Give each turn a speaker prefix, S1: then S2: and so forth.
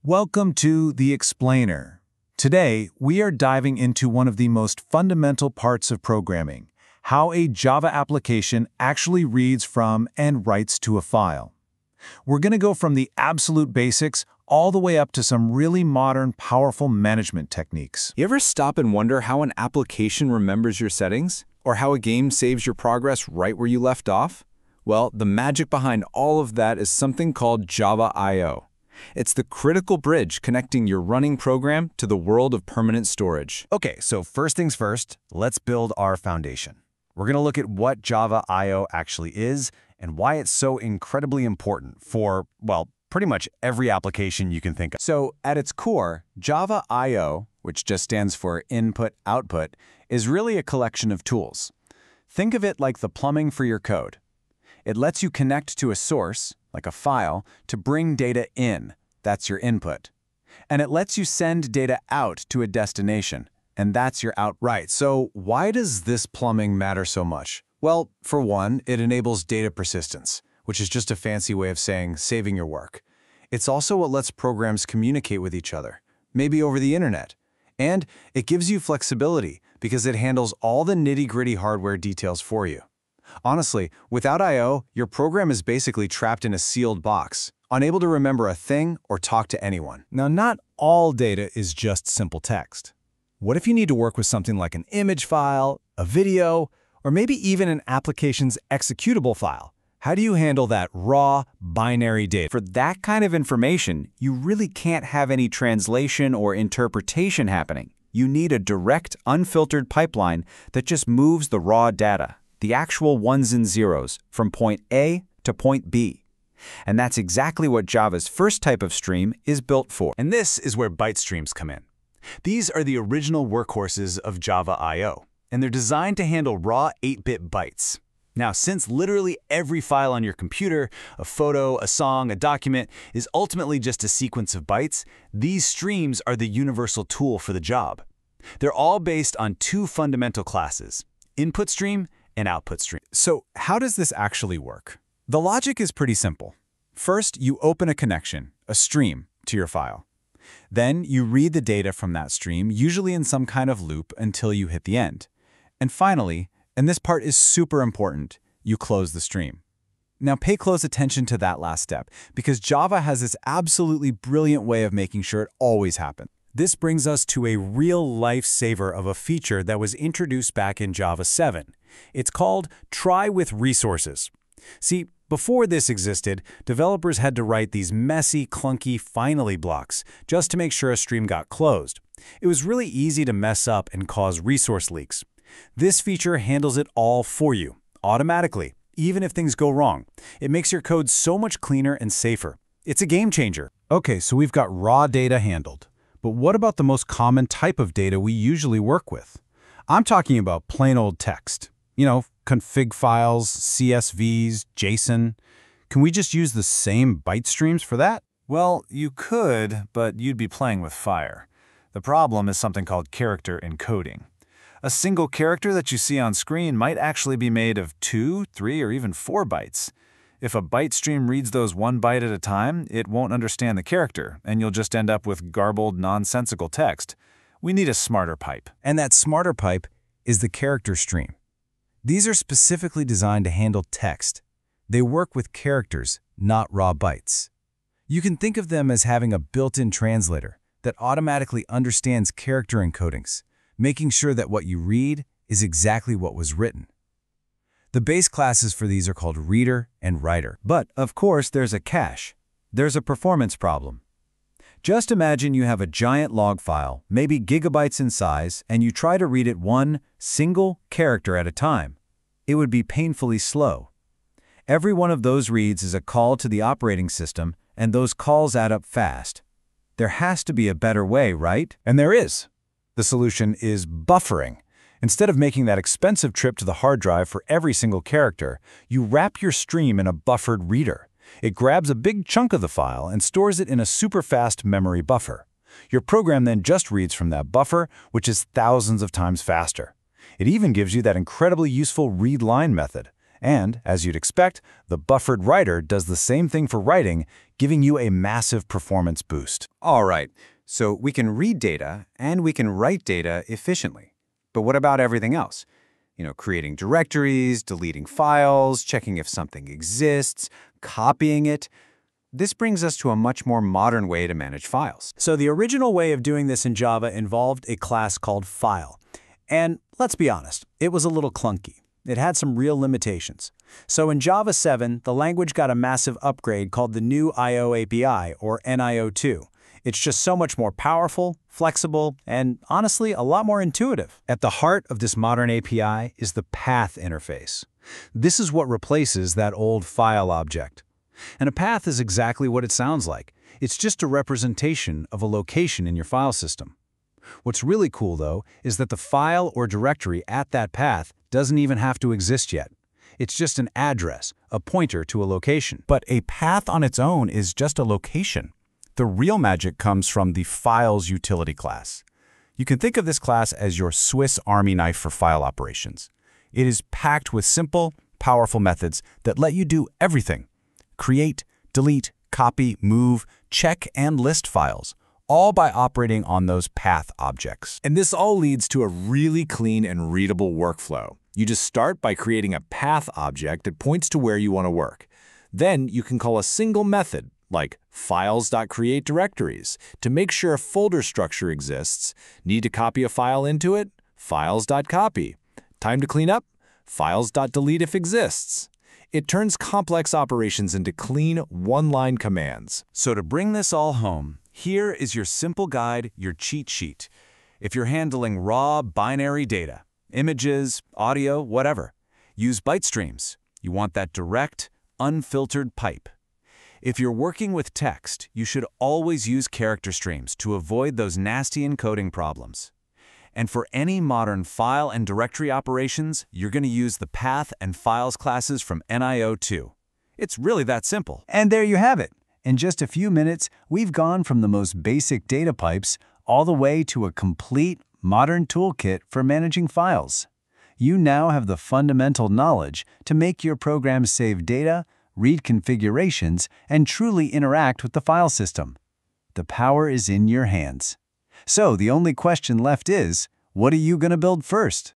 S1: Welcome to The Explainer. Today, we are diving into one of the most fundamental parts of programming, how a Java application actually reads from and writes to a file. We're going to go from the absolute basics all the way up to some really modern, powerful management techniques.
S2: You ever stop and wonder how an application remembers your settings? Or how a game saves your progress right where you left off? Well, the magic behind all of that is something called Java I/O. It's the critical bridge connecting your running program to the world of permanent storage.
S3: Okay, so first things first, let's build our foundation. We're going to look at what Java I/O actually is and why it's so incredibly important for, well, pretty much every application you can think of. So at its core, Java I/O, which just stands for input-output, is really a collection of tools. Think of it like the plumbing for your code. It lets you connect to a source, like a file, to bring data in. That's your input. And it lets you send data out to a destination, and that's your output. Right, so why does this plumbing matter so much? Well, for one, it enables data persistence, which is just a fancy way of saying saving your work. It's also what lets programs communicate with each other, maybe over the internet. And it gives you flexibility because it handles all the nitty-gritty hardware details for you. Honestly, without I/O, your program is basically trapped in a sealed box, unable to remember a thing or talk to anyone.
S4: Now, not all data is just simple text. What if you need to work with something like an image file, a video, or maybe even an application's executable file? How do you handle that raw, binary data?
S2: For that kind of information, you really can't have any translation or interpretation happening. You need a direct, unfiltered pipeline that just moves the raw data, the actual ones and zeros, from point A to point B. And that's exactly what Java's first type of stream is built for.
S3: And this is where byte streams come in. These are the original workhorses of Java I/O, and they're designed to handle raw 8-bit bytes. Now, since literally every file on your computer, a photo, a song, a document, is ultimately just a sequence of bytes, these streams are the universal tool for the job. They're all based on two fundamental classes, input stream and output stream.
S4: So how does this actually work? The logic is pretty simple. First, you open a connection, a stream, to your file. Then you read the data from that stream, usually in some kind of loop, until you hit the end. And finally, and this part is super important, you close the stream. Now pay close attention to that last step, because Java has this absolutely brilliant way of making sure it always happens. This brings us to a real lifesaver of a feature that was introduced back in Java 7. It's called Try with Resources. See, before this existed, developers had to write these messy, clunky finally blocks just to make sure a stream got closed. It was really easy to mess up and cause resource leaks. This feature handles it all for you, automatically, even if things go wrong. It makes your code so much cleaner and safer. It's a game changer.
S1: Okay, so we've got raw data handled. But what about the most common type of data we usually work with? I'm talking about plain old text. You know, config files, CSVs, JSON. Can we just use the same byte streams for that?
S5: Well, you could, but you'd be playing with fire. The problem is something called character encoding. A single character that you see on screen might actually be made of 2, 3, or even 4 bytes. If a byte stream reads those 1 byte at a time, it won't understand the character, and you'll just end up with garbled, nonsensical text. We need a smarter pipe.
S4: And that smarter pipe is the character stream. These are specifically designed to handle text. They work with characters, not raw bytes. You can think of them as having a built-in translator that automatically understands character encodings, making sure that what you read is exactly what was written. The base classes for these are called reader and writer.
S2: But, of course, there's a cache. There's a performance problem. Just imagine you have a giant log file, maybe gigabytes in size, and you try to read it one single character at a time. It would be painfully slow. Every one of those reads is a call to the operating system, and those calls add up fast. There has to be a better way, right?
S4: And there is. The solution is buffering. Instead of making that expensive trip to the hard drive for every single character, you wrap your stream in a buffered reader. It grabs a big chunk of the file and stores it in a super-fast memory buffer. Your program then just reads from that buffer, which is thousands of times faster. It even gives you that incredibly useful read line method.
S3: And, as you'd expect, the buffered writer does the same thing for writing, giving you a massive performance boost.
S2: All right, so we can read data and we can write data efficiently. But what about everything else? Creating directories, deleting files, checking if something exists, copying it. This brings us to a much more modern way to manage files.
S4: So the original way of doing this in Java involved a class called file. And let's be honest, it was a little clunky. It had some real limitations. So in Java 7, the language got a massive upgrade called the new I/O API, or NIO2. It's just so much more powerful, flexible, and honestly, a lot more intuitive.
S1: At the heart of this modern API is the path interface. This is what replaces that old file object. And a path is exactly what it sounds like. It's just a representation of a location in your file system. What's really cool, though, is that the file or directory at that path doesn't even have to exist yet. It's just an address, a pointer to a location.
S3: But a path on its own is just a location. The real magic comes from the Files utility class. You can think of this class as your Swiss Army knife for file operations. It is packed with simple, powerful methods that let you do everything. Create, delete, copy, move, check, and list files, all by operating on those path objects.
S5: And this all leads to a really clean and readable workflow. You just start by creating a path object that points to where you want to work. Then you can call a single method, like files.createDirectories, to make sure a folder structure exists. Need to copy a file into it? Files.copy. Time to clean up? Files.delete if exists. It turns complex operations into clean, one-line commands.
S3: So to bring this all home, here is your simple guide, your cheat sheet. If you're handling raw binary data, images, audio, whatever, use byte streams. You want that direct, unfiltered pipe. If you're working with text, you should always use character streams to avoid those nasty encoding problems. And for any modern file and directory operations, you're going to use the path and files classes from NIO2. It's really that simple.
S1: And there you have it. In just a few minutes, we've gone from the most basic data pipes all the way to a complete, modern toolkit for managing files. You now have the fundamental knowledge to make your programs save data, read configurations, and truly interact with the file system. The power is in your hands. So the only question left is, what are you going to build first?